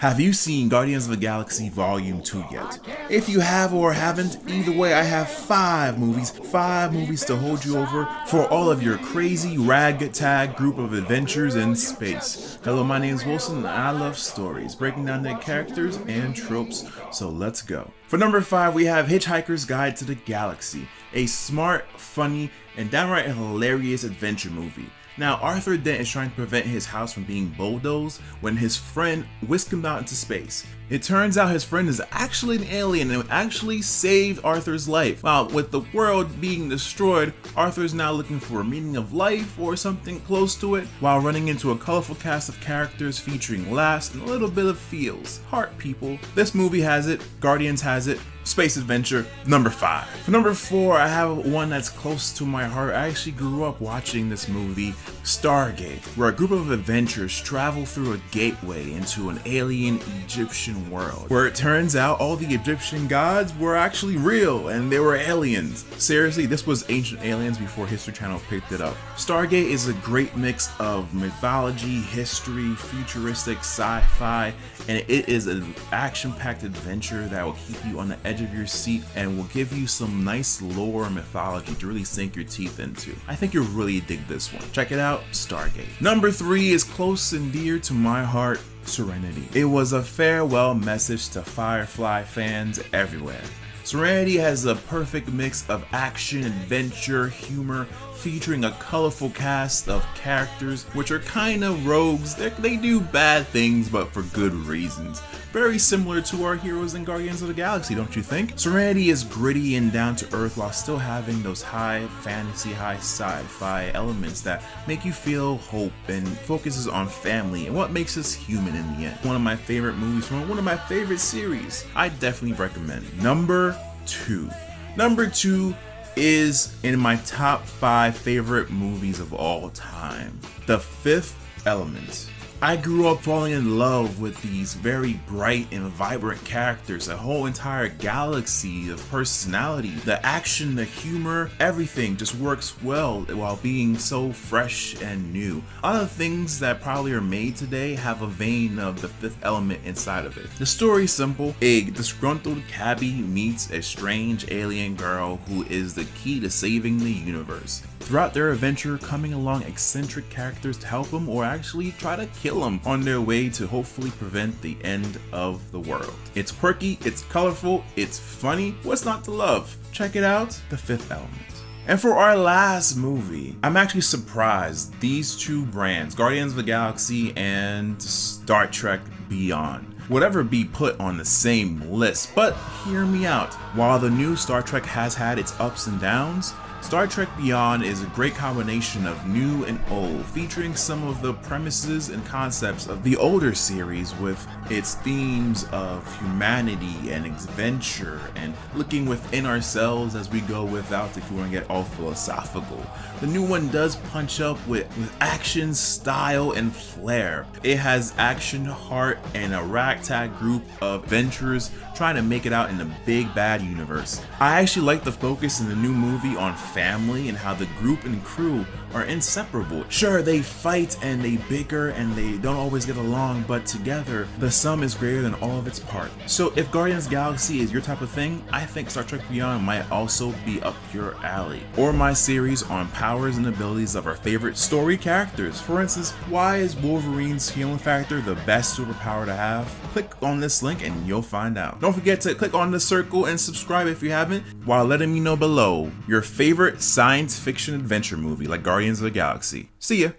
Have you seen Guardians of the Galaxy Volume 2 yet? If you have or haven't, either way, I have 5 movies to hold you over for all of your crazy ragtag group of adventures in space. Hello, my name is Wilson and I love stories, breaking down their characters and tropes, so let's go. For number 5, we have Hitchhiker's Guide to the Galaxy, a smart, funny, and downright hilarious adventure movie. Now, Arthur Dent is trying to prevent his house from being bulldozed when his friend whisked him out into space. It turns out his friend is actually an alien and actually saved Arthur's life. While with the world being destroyed, Arthur is now looking for a meaning of life or something close to it, while running into a colorful cast of characters featuring laughs and a little bit of feels. Heart, people. This movie has it, Guardians has it. Space adventure, number 5. For number 4, I have one that's close to my heart. I actually grew up watching this movie, Stargate, where a group of adventurers travel through a gateway into an alien Egyptian world, where it turns out all the Egyptian gods were actually real and they were aliens. Seriously, this was Ancient Aliens before History Channel picked it up. Stargate is a great mix of mythology, history, futuristic, sci-fi, and it is an action-packed adventure that will keep you on the edge of your seat and will give you some nice lore and mythology to really sink your teeth into. I think you'll really dig this one. Check it out, Stargate. Number 3 is close and dear to my heart, Serenity. It was a farewell message to Firefly fans everywhere. Serenity has a perfect mix of action, adventure, humor, featuring a colorful cast of characters which are kind of rogues. They do bad things, but for good reasons. Very similar to our heroes in Guardians of the Galaxy, don't you think? Serenity is gritty and down to earth while still having those high fantasy, high sci-fi elements that make you feel hope and focuses on family and what makes us human in the end. One of my favorite movies from one of my favorite series. I definitely recommend. Number 2 is in my top 5 favorite movies of all time, The Fifth Element. I grew up falling in love with these very bright and vibrant characters, a whole entire galaxy of personality. The action, the humor, everything just works well while being so fresh and new. A lot of things that probably are made today have a vein of The Fifth Element inside of it. The story's simple. A disgruntled cabbie meets a strange alien girl who is the key to saving the universe. Throughout their adventure, coming along eccentric characters to help them or actually try to kill them on their way to hopefully prevent the end of the world. It's quirky, it's colorful, it's funny. What's not to love? Check it out, The Fifth Element. And for our last movie, I'm actually surprised these two brands, Guardians of the Galaxy and Star Trek Beyond, would ever be put on the same list. But hear me out. While the new Star Trek has had its ups and downs, Star Trek Beyond is a great combination of new and old, featuring some of the premises and concepts of the older series with its themes of humanity and adventure and looking within ourselves as we go without, if you want to get all philosophical. The new one does punch up with action, style, and flair. It has action, heart, and a ragtag group of adventurers trying to make it out in the big bad universe. I actually like the focus in the new movie on family and how the group and crew are inseparable. Sure, they fight and they bicker and they don't always get along, but together the sum is greater than all of its parts. So if Guardians of the Galaxy is your type of thing, I think Star Trek Beyond might also be up your alley. Or my series on powers and abilities of our favorite story characters. For instance, why is Wolverine's healing factor the best superpower to have? Click on this link and you'll find out. Don't forget to click on the circle and subscribe if you haven't, while letting me know below your favorite science fiction adventure movie like Guardians of the Galaxy. See ya!